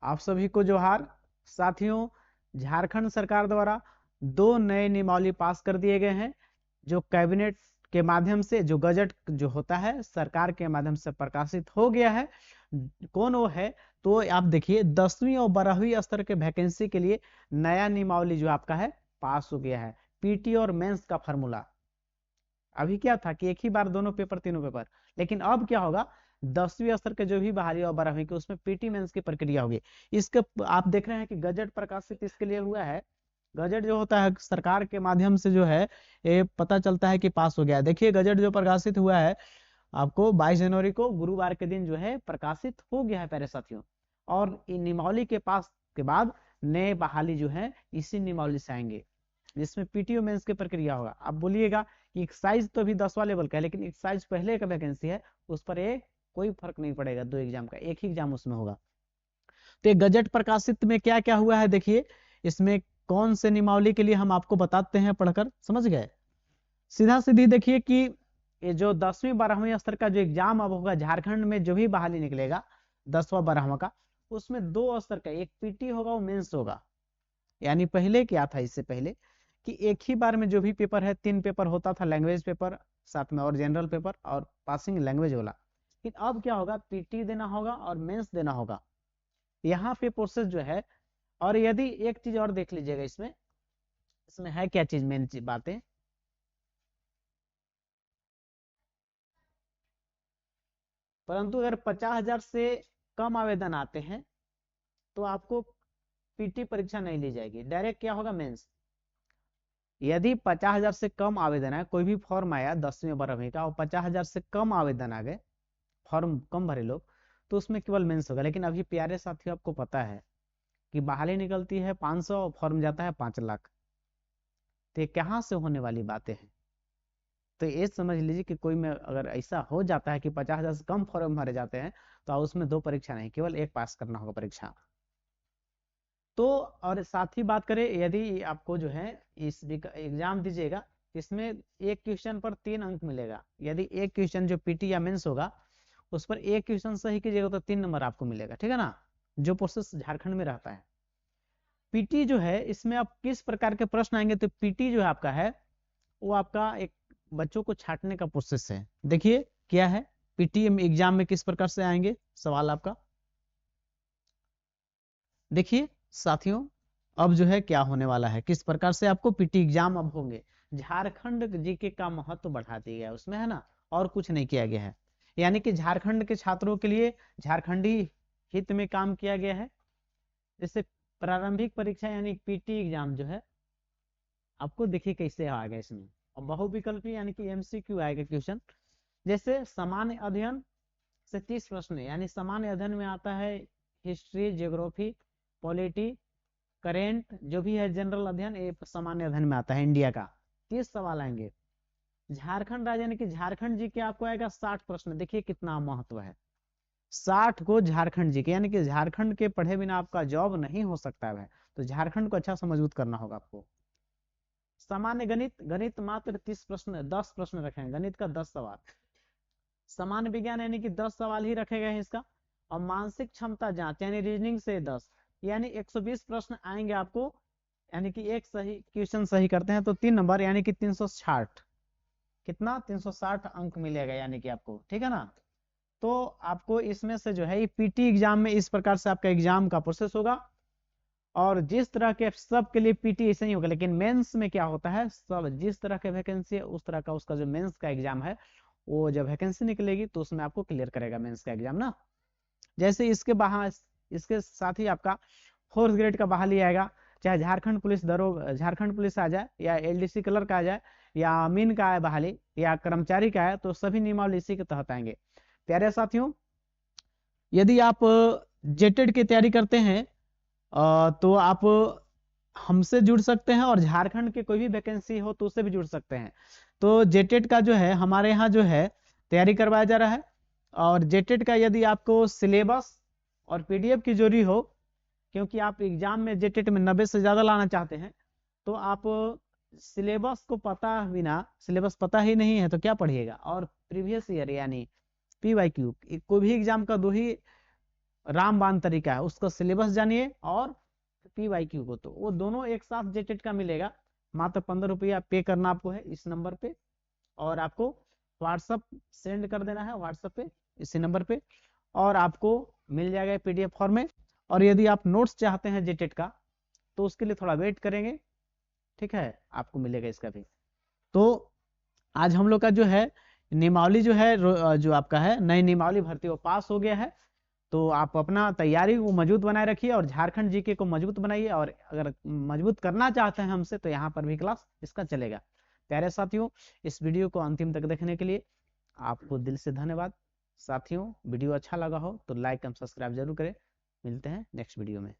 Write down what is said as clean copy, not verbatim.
आप सभी को जोहार। साथियों, झारखंड सरकार द्वारा 2 नए नियमावली पास कर दिए गए हैं, जो कैबिनेट के माध्यम से, जो गजट जो होता है सरकार के माध्यम से प्रकाशित हो गया है। कौन वो है? तो आप देखिए 10वीं और 12वीं स्तर के वैकेंसी के लिए नया नियमावली जो आपका है पास हो गया है। पीटी और मेंस का फॉर्मूला। अभी क्या था कि एक ही बार दोनों पेपर, तीनों पेपर, लेकिन अब क्या होगा, 10वीं स्तर के जो भी बहाली और 12वीं के, उसमें पीटी मेंस की प्रक्रिया होगी। इसके आप देख रहे हैं कि गजट प्रकाशित इसके लिए हुआ है। गजट जो होता है सरकार के माध्यम से जो है ये पता चलता है कि पास हो गया है। देखिए गजट जो प्रकाशित हुआ है आपको 22 जनवरी को गुरुवार के दिन जो है प्रकाशित हो गया है प्यारे साथियों। और इन नियमावली के पास के बाद नए बहाली जो है इसी नियमावली से आएंगे, जिसमें पीटीओ मेंस की प्रक्रिया होगा। आप बोलिएगा कि एक्साइज तो भी 10वां लेवल का है, लेकिन एक्साइज पहले का वैकेंसी है, उस पर एक कोई फर्क नहीं पड़ेगा, 2 एग्जाम का एक ही एग्जाम उसमें होगा। तो ये गजट प्रकाशित में क्या क्या हुआ है देखिए, इसमें कौन से नियमावली के लिए हम आपको बताते हैं, पढ़कर समझ गए। सीधा सीधी देखिए कि ये जो 10वीं 12वीं स्तर का जो एग्जाम अब होगा झारखंड में, जो भी बहाली निकलेगा 10वां 12वां का, उसमें 2 स्तर का, एक पीटी होगा और मेंस होगा। यानी पहले क्या था, इससे पहले कि एक ही बार में जो भी पेपर है 3 पेपर होता था, लैंग्वेज पेपर साथ में और जनरल पेपर और पासिंग लैंग्वेज वाला। लेकिन अब क्या होगा, पीटी देना होगा और मेंस देना होगा। यहाँ पे प्रोसेस जो है, और यदि एक चीज और देख लीजिएगा इसमें, इसमें है क्या चीज, मेन चीज बातें, परंतु अगर 50,000 से कम आवेदन आते हैं तो आपको पीटी परीक्षा नहीं ली जाएगी, डायरेक्ट क्या होगा, मेंस। यदि 50,000 से कम आवेदन है, कोई भी फॉर्म आया 10वीं 12वीं का और 50,000 से कम आवेदन आ गए, फॉर्म कम भरे लोग, तो उसमें केवल मेंस होगा। लेकिन अभी प्यारे साथियों आपको पता है कि बहाली निकलती है 500 और फॉर्म जाता है 5 लाख। तो ये कहाँ से होने वाली बातें हैं? तो ये समझ लीजिए कि कोई में अगर ऐसा हो जाता है कि 50,000 से कम फॉर्म भरे जाते हैं, तो उसमें 2 परीक्षा नहीं, केवल एक पास करना होगा परीक्षा। तो और साथ ही बात करें, यदि आपको जो है इस एग्जाम दीजिएगा, इसमें एक क्वेश्चन पर 3 अंक मिलेगा। यदि एक क्वेश्चन जो पीटी या मेंस होगा उस पर एक क्वेश्चन सही कीजिएगा तो 3 नंबर आपको मिलेगा, ठीक है ना, जो प्रोसेस झारखंड में रहता है। पीटी जो है इसमें आप किस प्रकार के प्रश्न आएंगे, तो पीटी जो है आपका है वो आपका एक बच्चों को छांटने का प्रोसेस है। देखिए क्या है, पीटी एग्जाम में किस प्रकार से आएंगे सवाल आपका, देखिए साथियों अब जो है क्या होने वाला है, किस प्रकार से आपको पीटी एग्जाम अब होंगे। झारखंड जीके का महत्व बढ़ा दिया गया उसमें, है ना, और कुछ नहीं किया गया है। यानी कि झारखंड के छात्रों के लिए झारखंडी हित में काम किया गया है। जैसे प्रारंभिक परीक्षा यानी पीटी एग्जाम जो है आपको देखिए कैसे आएगा इसमें, और बहुविकल्पी यानी कि एमसीक्यू आएगा क्वेश्चन। जैसे सामान्य अध्ययन से 30 प्रश्न, यानी सामान्य अध्ययन में आता है हिस्ट्री, ज्योग्राफी, पॉलिटी, करेंट, जो भी है जनरल अध्ययन, ये सामान्य अध्ययन में आता है इंडिया का। 30 सवाल आएंगे। झारखंड राज्य यानी कि झारखंड जी के आपको आएगा 60 प्रश्न। देखिए कितना महत्व है, 60 को झारखंड जी के, यानी कि झारखंड के पढ़े बिना आपका जॉब नहीं हो सकता है। तो झारखंड को अच्छा से मजबूत करना होगा आपको। सामान्य गणित, गणित मात्र 30 प्रश्न, 10 प्रश्न रखे हैं, गणित का 10 सवाल। सामान्य विज्ञान यानी कि 10 सवाल ही रखे गए हैं इसका। और मानसिक क्षमता जांच यानी रीजनिंग से 10, यानी 120 प्रश्न आएंगे आपको। यानी कि एक सही क्वेश्चन सही करते हैं तो 3 नंबर, यानी कि 360, कितना 360 अंक मिलेगा, यानी कि आपको, ठीक है ना। तो आपको इसमें से जो है ये पीटी एग्जाम में इस प्रकार से आपका एग्जाम का प्रोसेस होगा। और जिस तरह के सब के लिए पीटी ऐसे नहीं होगा, लेकिन मेंस में क्या होता है, सब जिस तरह के वैकेंसी है उस तरह का उसका जो मेंस का एग्जाम है, वो जब वैकेंसी निकलेगी तो उसमें आपको क्लियर करेगा मेंस का एग्जाम ना। जैसे इसके बाहर, इसके साथ ही आपका 4th ग्रेड का बहाली आएगा, चाहे झारखंड पुलिस झारखंड पुलिस आ जाए, या एलडीसी क्लर्क आ जाए, या अमीन का है बहाली, या कर्मचारी का है, तो सभी नियमावली इसी के तहत आएंगे। प्यारे साथियों, यदि आप जेटेड की तैयारी करते हैं तो आप हमसे जुड़ सकते हैं, और झारखंड के कोई भी वैकेंसी हो तो उससे भी जुड़ सकते हैं। तो जेटेड का जो है हमारे यहाँ जो है तैयारी करवाया जा रहा है। और जेटेड का यदि आपको सिलेबस और पीडीएफ की जरूरी हो, क्योंकि आप एग्जाम में जेटेड में 90 से ज्यादा लाना चाहते हैं, तो आप सिलेबस को पता बिना, सिलेबस पता ही नहीं है तो क्या पढ़िएगा। और प्रीवियस ईयर यानी पीवाईक्यू, कोई भी एग्जाम का 2 ही रामबाण तरीका है, उसका सिलेबस जानिए, और PYQ को तो वो दोनों एक साथ जेटेट का मिलेगा। मात्र 15 रुपया पे करना आपको है इस नंबर पे, और आपको व्हाट्सअप सेंड कर देना है, व्हाट्सअप पे इसी नंबर पे, और आपको मिल जाएगा PDF फॉर्मेट। और यदि आप नोट्स चाहते हैं जेटेट का तो उसके लिए थोड़ा वेट करेंगे, ठीक है, आपको मिलेगा इसका भी। तो आज हम लोग का जो है नियमावली जो है जो आपका है नई नियमावली भर्ती वो पास हो गया है। तो आप अपना तैयारी को मजबूत बनाए रखिए और झारखंड जीके को मजबूत बनाइए, और अगर मजबूत करना चाहते हैं हमसे तो यहाँ पर भी क्लास इसका चलेगा। प्यारे साथियों, इस वीडियो को अंतिम तक देखने के लिए आपको दिल से धन्यवाद। साथियों, वीडियो अच्छा लगा हो तो लाइक एंड सब्सक्राइब जरूर करें। मिलते हैं नेक्स्ट वीडियो में।